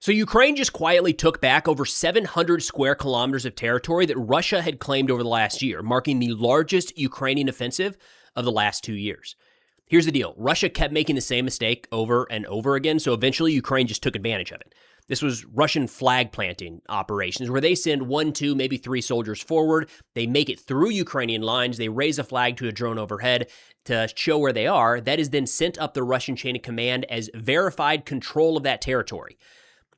So Ukraine just quietly took back over 700 square kilometers of territory that Russia had claimed over the last year, marking the largest Ukrainian offensive of the last 2 years. Here's the deal. Russia kept making the same mistake over and over again, so eventually Ukraine just took advantage of it. This was Russian flag planting operations where they send 1, 2, maybe 3 soldiers forward. They make it through Ukrainian lines. They raise a flag to a drone overhead to show where they are. That is then sent up the Russian chain of command as verified control of that territory.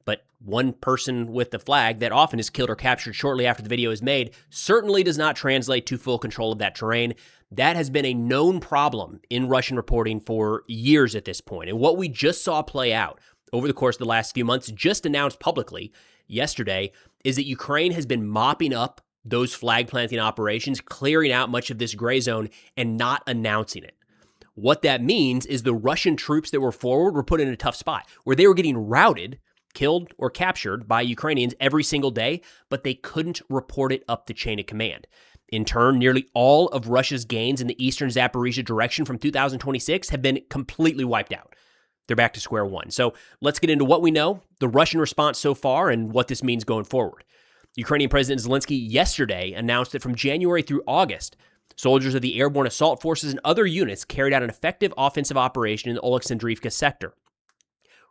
But one person with the flag that often is killed or captured shortly after the video is made certainly does not translate to full control of that terrain. That has been a known problem in Russian reporting for years at this point. And what we just saw play out over the course of the last few months, just announced publicly yesterday, is that Ukraine has been mopping up those flag planting operations, clearing out much of this gray zone and not announcing it. What that means is the Russian troops that were forward were put in a tough spot where they were getting routed, killed, or captured by Ukrainians every single day, but they couldn't report it up the chain of command. In turn, nearly all of Russia's gains in the eastern Zaporizhia direction from 2026 have been completely wiped out. They're back to square one. So let's get into what we know, the Russian response so far, and what this means going forward. Ukrainian President Zelensky yesterday announced that from January through August, soldiers of the airborne assault forces and other units carried out an effective offensive operation in the Oleksandrivka sector.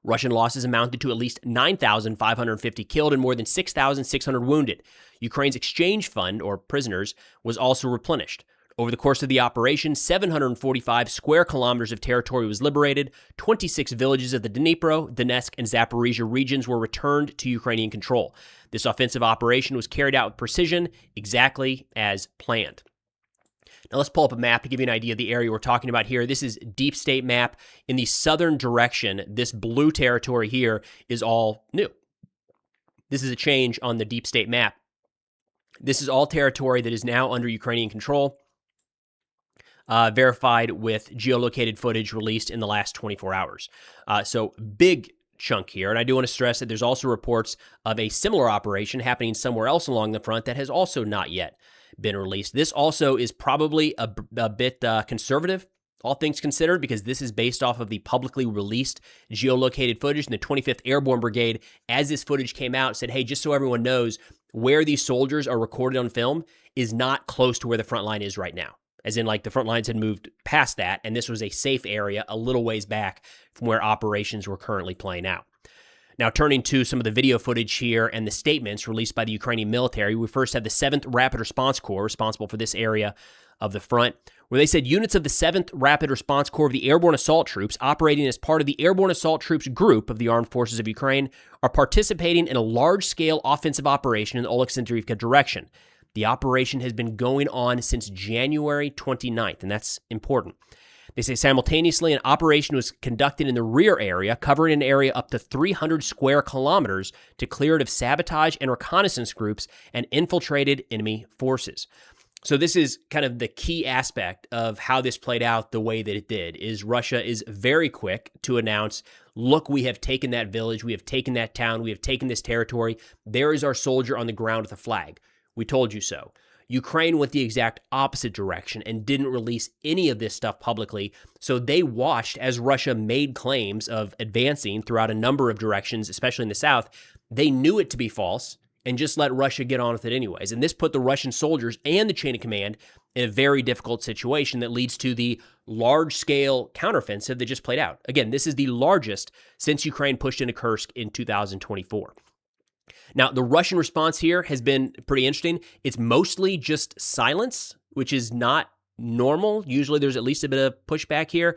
Russian losses amounted to at least 9,550 killed and more than 6,600 wounded. Ukraine's exchange fund, or prisoners, was also replenished. Over the course of the operation, 745 square kilometers of territory was liberated, 26 villages of the Dnipro, Donetsk, and Zaporizhia regions were returned to Ukrainian control. This offensive operation was carried out with precision, exactly as planned. Now let's pull up a map to give you an idea of the area we're talking about here. This is deep state map. In the southern direction, this blue territory here is all new. This is a change on the deep state map. This is all territory that is now under Ukrainian control, verified with geolocated footage released in the last 24 hours. So big chunk here. And I do want to stress that there's also reports of a similar operation happening somewhere else along the front that has also not yet been released. This also is probably a bit conservative, all things considered, because this is based off of the publicly released geolocated footage. And the 25th Airborne Brigade, as this footage came out, said, hey, just so everyone knows, where these soldiers are recorded on film is not close to where the front line is right now. As in, like, the front lines had moved past that, and this was a safe area a little ways back from where operations were currently playing out. Now, turning to some of the video footage here and the statements released by the Ukrainian military, we first have the 7th Rapid Response Corps, responsible for this area of the front, where they said units of the 7th Rapid Response Corps of the Airborne Assault Troops, operating as part of the Airborne Assault Troops group of the Armed Forces of Ukraine, are participating in a large-scale offensive operation in the Oleksandrivka direction. The operation has been going on since January 29th, and that's important. They say simultaneously an operation was conducted in the rear area, covering an area up to 300 square kilometers to clear it of sabotage and reconnaissance groups and infiltrated enemy forces. So this is kind of the key aspect of how this played out the way that it did, is Russia is very quick to announce, look, we have taken that village, we have taken that town, we have taken this territory. There is our soldier on the ground with a flag. We told you so. Ukraine went the exact opposite direction and didn't release any of this stuff publicly, so they watched as Russia made claims of advancing throughout a number of directions, especially in the south. They knew it to be false and just let Russia get on with it anyways. And this put the Russian soldiers and the chain of command in a very difficult situation that leads to the large-scale counteroffensive that just played out. Again, this is the largest since Ukraine pushed into Kursk in 2024. Now, the Russian response here has been pretty interesting. It's mostly just silence, which is not normal. Usually there's at least a bit of pushback here.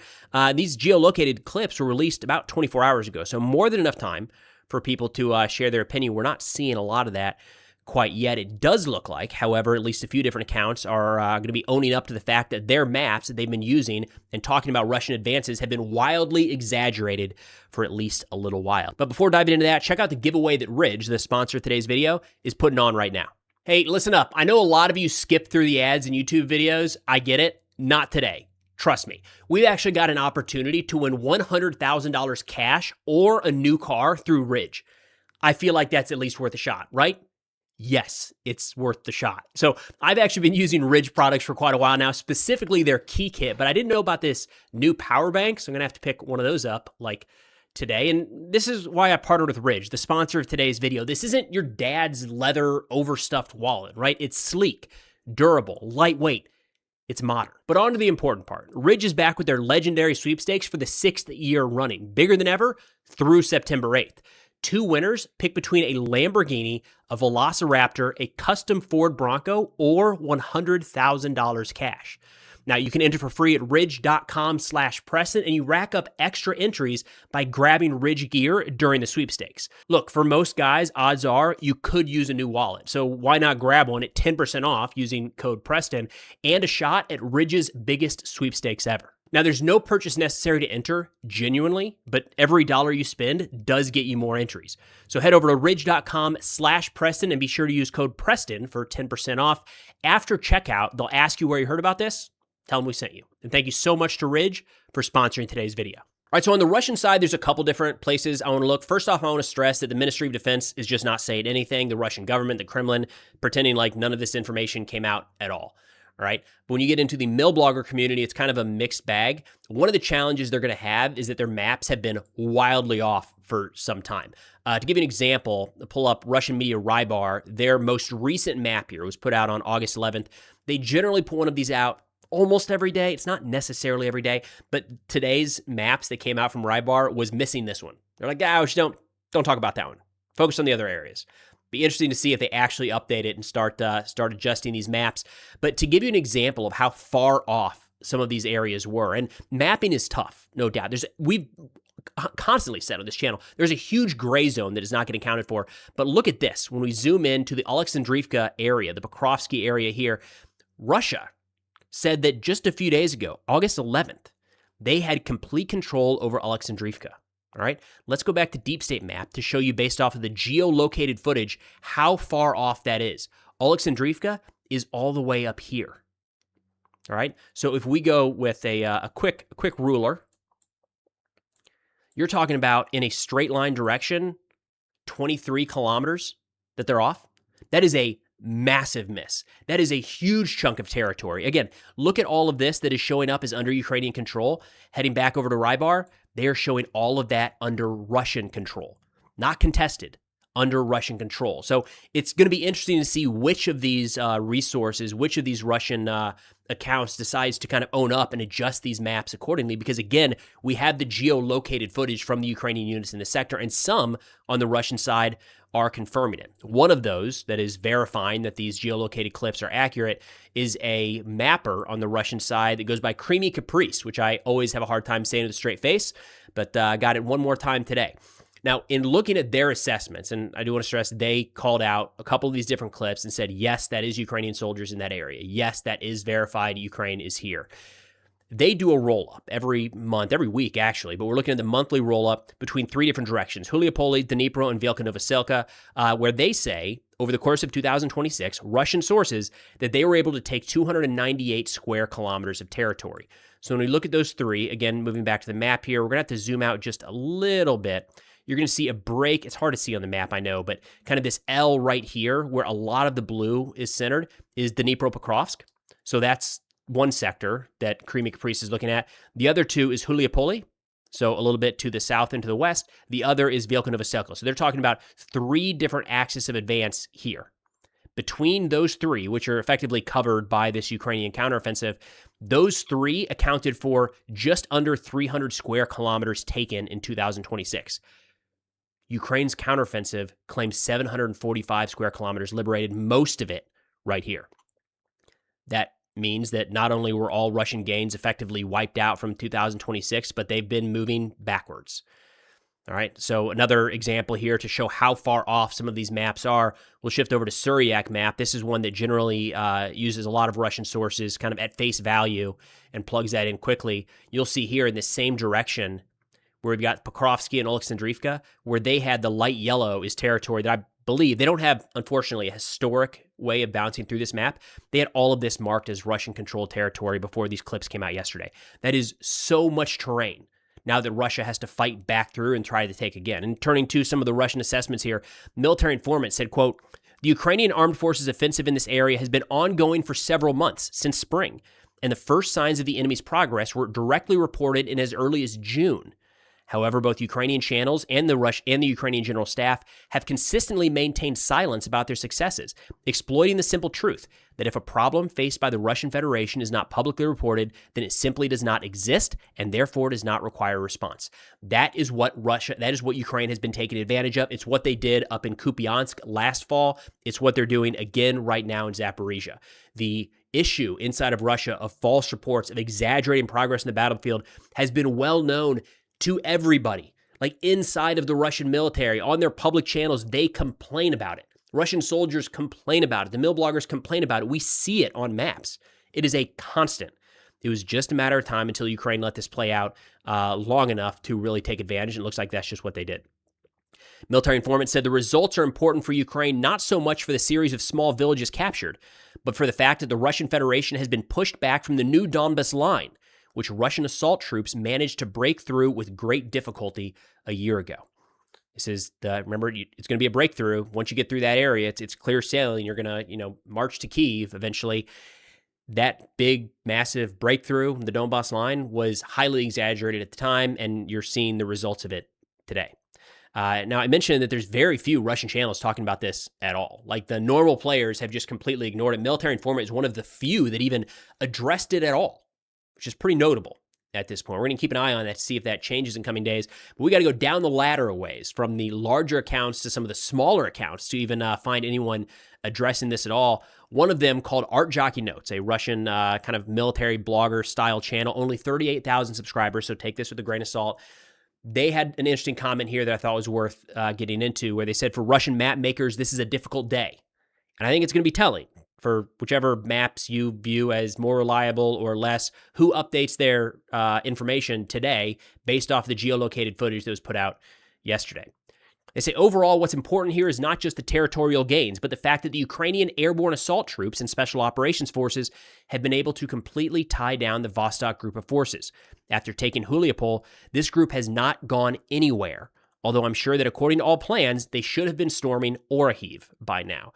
These geolocated clips were released about 24 hours ago, so more than enough time for people to share their opinion. We're not seeing a lot of that quite yet. It does look like, however, at least a few different accounts are going to be owning up to the fact that their maps that they've been using and talking about Russian advances have been wildly exaggerated for at least a little while. But before diving into that, check out the giveaway that Ridge, the sponsor of today's video, is putting on right now. Hey, listen up. I know a lot of you skip through the ads in YouTube videos. I get it. Not today. Trust me. We've actually got an opportunity to win $100,000 cash or a new car through Ridge. I feel like that's at least worth a shot, right? Yes, it's worth the shot. So I've actually been using Ridge products for quite a while now, specifically their key kit, but I didn't know about this new power bank, so I'm going to have to pick one of those up like today, and this is why I partnered with Ridge, the sponsor of today's video. This isn't your dad's leather overstuffed wallet, right? It's sleek, durable, lightweight. It's modern. But on to the important part. Ridge is back with their legendary sweepstakes for the 6th year running, bigger than ever through September 8th. 2 winners pick between a Lamborghini, a Velociraptor, a custom Ford Bronco, or $100,000 cash. Now, you can enter for free at ridge.com/Preston, and you rack up extra entries by grabbing Ridge gear during the sweepstakes. Look, for most guys, odds are you could use a new wallet. So why not grab one at 10% off using code Preston and a shot at Ridge's biggest sweepstakes ever? Now, there's no purchase necessary to enter, genuinely, but every dollar you spend does get you more entries. So head over to ridge.com/Preston and be sure to use code Preston for 10% off. After checkout, they'll ask you where you heard about this. Tell them we sent you. And thank you so much to Ridge for sponsoring today's video. All right, so on the Russian side, there's a couple different places I want to look. First off, I want to stress that the Ministry of Defense is just not saying anything. The Russian government, the Kremlin, pretending like none of this information came out at all. All right. But when you get into the mill blogger community, it's kind of a mixed bag. One of the challenges they're going to have is that their maps have been wildly off for some time. To give you an example, pull up Russian media Rybar. Their most recent map here was put out on August 11th. They generally put one of these out almost every day. It's not necessarily every day, but today's maps that came out from Rybar was missing this one. They're like, don't talk about that one. Focus on the other areas. Be interesting to see if they actually update it and start adjusting these maps. But to give you an example of how far off some of these areas were, and mapping is tough, no doubt. We've constantly said on this channel, there's a huge gray zone that is not getting accounted for. But look at this. When we zoom in to the Alexandrivka area, the Pokrovsky area here, Russia said that just a few days ago, August 11th, they had complete control over Alexandrivka. All right, let's go back to Deep State Map to show you based off of the geolocated footage how far off that is. Alexandrivka is all the way up here. All right, so if we go with a quick ruler, you're talking about in a straight line direction, 23 kilometers that they're off. That is a massive miss. That is a huge chunk of territory. Again, look at all of this that is showing up as under Ukrainian control. Heading back over to Rybar, they are showing all of that under Russian control. Not contested, under Russian control. So it's going to be interesting to see which of these resources, which of these Russian accounts decides to kind of own up and adjust these maps accordingly. Because again, we have the geolocated footage from the Ukrainian units in the sector, and some on the Russian side are confirming it. One of those that is verifying that these geolocated clips are accurate is a mapper on the Russian side that goes by Creamy Caprice, which I always have a hard time saying with a straight face, but got it one more time today. Now, in looking at their assessments, and I do want to stress, they called out a couple of these different clips and said, yes, that is Ukrainian soldiers in that area. Yes, that is verified. Ukraine is here. They do a roll-up every month, every week, actually, but we're looking at the monthly roll-up between 3 different directions, Huliopoli, Dnipro, and Velika Novoselka, where they say, over the course of 2026, Russian sources, that they were able to take 298 square kilometers of territory. So when we look at those 3, again, moving back to the map here, we're going to have to zoom out just a little bit. You're going to see a break. It's hard to see on the map, I know, but kind of this L right here, where a lot of the blue is centered, is Dnipropetrovsk. So that's one sector that Creamy Caprice is looking at. The other 2 is Huliopoli, so a little bit to the south and to the west. The other is Velika Novoselka. So they're talking about 3 different axes of advance here. Between those 3, which are effectively covered by this Ukrainian counteroffensive, those 3 accounted for just under 300 square kilometers taken in 2026. Ukraine's counteroffensive claims 745 square kilometers liberated, most of it right here. That means that not only were all Russian gains effectively wiped out from 2026, but they've been moving backwards. All right, so another example here to show how far off some of these maps are. We'll shift over to Syriac map. This is one that generally uses a lot of Russian sources kind of at face value and plugs that in quickly. You'll see here in the same direction where we've got Pokrovsky and Alexandrivka, where they had the light yellow is territory that I believe they don't have, unfortunately, a historic way of bouncing through this map. They had all of this marked as Russian-controlled territory before these clips came out yesterday. That is so much terrain now that Russia has to fight back through and try to take again. And turning to some of the Russian assessments here, military informant said, quote, "The Ukrainian armed forces offensive in this area has been ongoing for several months, since spring, and the first signs of the enemy's progress were directly reported in as early as June. However, both Ukrainian channels and the Ukrainian general staff have consistently maintained silence about their successes, exploiting the simple truth that if a problem faced by the Russian Federation is not publicly reported, then it simply does not exist and therefore does not require a response. That is what Ukraine has been taking advantage of. It's what they did up in Kupiansk last fall. It's what they're doing again right now in Zaporizhia. The issue inside of Russia of false reports of exaggerating progress in the battlefield has been well known to everybody. Like inside of the Russian military, on their public channels, they complain about it. Russian soldiers complain about it. The mill bloggers complain about it. We see it on maps. It is a constant. It was just a matter of time until Ukraine let this play out long enough to really take advantage. And it looks like that's just what they did. Military informant said the results are important for Ukraine, not so much for the series of small villages captured, but for the fact that the Russian Federation has been pushed back from the new Donbas line, which Russian assault troops managed to break through with great difficulty a year ago. This is remember, it's going to be a breakthrough. Once you get through that area, it's clear sailing. You're going to, march to Kyiv eventually. That big, massive breakthrough, the Donbas line, was highly exaggerated at the time, and you're seeing the results of it today. Now, I mentioned that there's very few Russian channels talking about this at all. Like, the normal players have just completely ignored it. Military Informant is one of the few that even addressed it at all, which is pretty notable at this point. We're going to keep an eye on that to see if that changes in coming days. But we got to go down the ladder a ways, from the larger accounts to some of the smaller accounts, to even find anyone addressing this at all. One of them, called Art Jockey Notes, a Russian kind of military blogger style channel, only 38,000 subscribers, so take this with a grain of salt. They had an interesting comment here that I thought was worth getting into, where they said, for Russian map makers, this is a difficult day. And I think it's going to be telling for whichever maps you view as more reliable or less, who updates their information today based off the geolocated footage that was put out yesterday. They say, overall, what's important here is not just the territorial gains, but the fact that the Ukrainian airborne assault troops and special operations forces have been able to completely tie down the Vostok group of forces. After taking Huliopol, this group has not gone anywhere, although I'm sure that according to all plans, they should have been storming Orikhiv by now.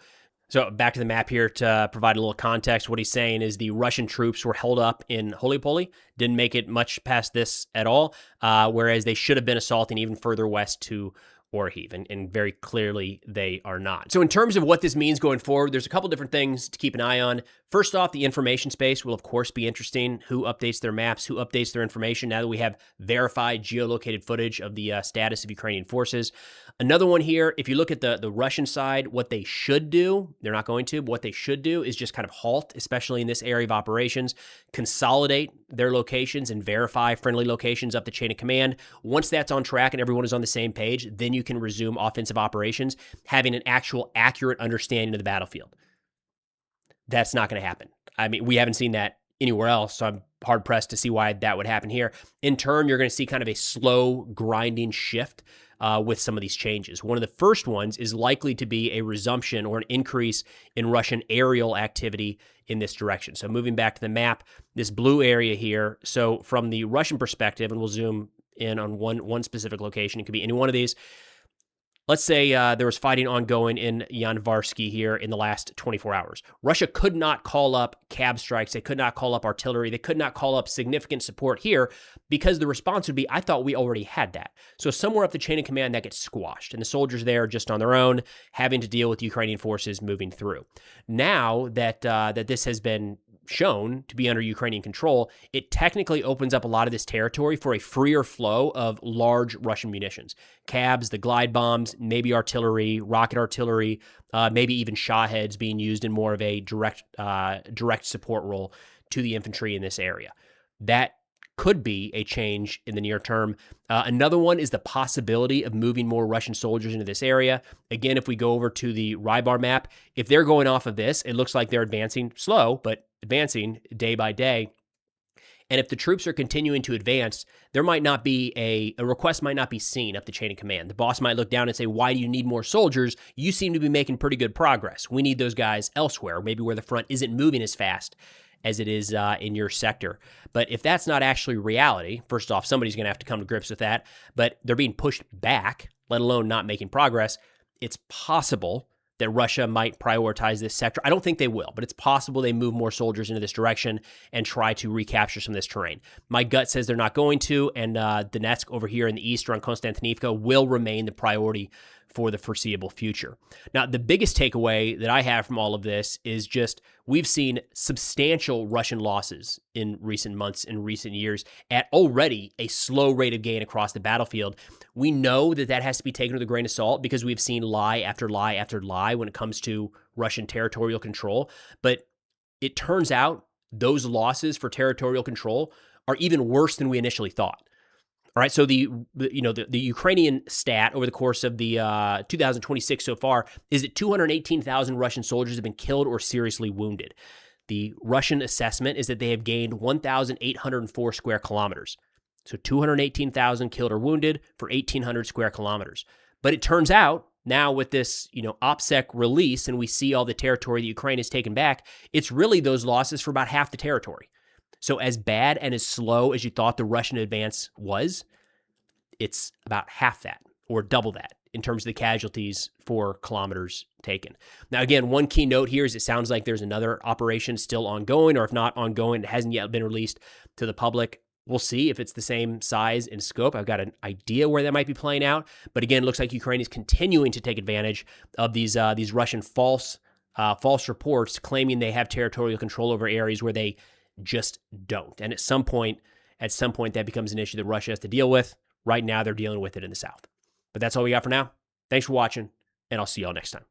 So back to the map here to provide a little context. What he's saying is the Russian troops were held up in Huliopol, didn't make it much past this at all, whereas they should have been assaulting even further west to Orikhiv, and very clearly they are not. So in terms of what this means going forward, there's a couple different things to keep an eye on. First off, the information space will, of course, be interesting. Who updates their maps? Who updates their information now that we have verified geolocated footage of the status of Ukrainian forces? Another one here, if you look at the Russian side, what they should do, they're not going to, but what they should do is just kind of halt, especially in this area of operations, consolidate their locations and verify friendly locations up the chain of command. Once that's on track and everyone is on the same page, then you can resume offensive operations, having an actual accurate understanding of the battlefield. That's not going to happen. I mean, we haven't seen that anywhere else, so I'm hard-pressed to see why that would happen here. In turn, you're going to see kind of a slow, grinding shift with some of these changes. One of the first ones is likely to be a resumption or an increase in Russian aerial activity in this direction. So moving back to the map, this blue area here, so from the Russian perspective, and we'll zoom in on one specific location, it could be any one of these. Let's say there was fighting ongoing in Yanvarsky here in the last 24 hours. Russia could not call up cab strikes. They could not call up artillery. They could not call up significant support here because the response would be, I thought we already had that. So somewhere up the chain of command, that gets squashed, and the soldiers there are just on their own, having to deal with Ukrainian forces moving through. Now that this has been shown to be under Ukrainian control, it technically opens up a lot of this territory for a freer flow of large Russian munitions. Cabs, the glide bombs, maybe artillery, rocket artillery, maybe even Shaheds being used in more of a direct support role to the infantry in this area. That could be a change in the near term. Another one is the possibility of moving more Russian soldiers into this area. Again, if we go over to the Rybar map, if they're going off of this, it looks like they're advancing slow, but advancing day by day. And if the troops are continuing to advance, there might not be a request might not be seen up the chain of command. The boss might look down and say, why do you need more soldiers? You seem to be making pretty good progress. We need those guys elsewhere, maybe where the front isn't moving as fast as it is in your sector. But if that's not actually reality, first off, somebody's going to have to come to grips with that, but they're being pushed back, let alone not making progress. It's possible that Russia might prioritize this sector. I don't think they will, but it's possible they move more soldiers into this direction and try to recapture some of this terrain. My gut says they're not going to, and Donetsk over here in the east around Konstantinivka will remain the priority for the foreseeable future. Now, the biggest takeaway that I have from all of this is just we've seen substantial Russian losses in recent months and recent years at already a slow rate of gain across the battlefield. We know that that has to be taken with a grain of salt because we've seen lie after lie after lie when it comes to Russian territorial control. But it turns out those losses for territorial control are even worse than we initially thought. All right, so the Ukrainian stat over the course of the 2026 so far is that 218,000 Russian soldiers have been killed or seriously wounded. The Russian assessment is that they have gained 1,804 square kilometers. So 218,000 killed or wounded for 1,800 square kilometers. But it turns out now with this, OPSEC release, and we see all the territory that Ukraine has taken back, it's really those losses for about half the territory. So as bad and as slow as you thought the Russian advance was, it's about half that or double that in terms of the casualties for kilometers taken. Now, again, one key note here is it sounds like there's another operation still ongoing, or if not ongoing, it hasn't yet been released to the public. We'll see if it's the same size and scope. I've got an idea where that might be playing out. But again, it looks like Ukraine is continuing to take advantage of these Russian false reports claiming they have territorial control over areas where they just don't. And at some point, that becomes an issue that Russia has to deal with. Right now, they're dealing with it in the south. But that's all we got for now. Thanks for watching, and I'll see y'all next time.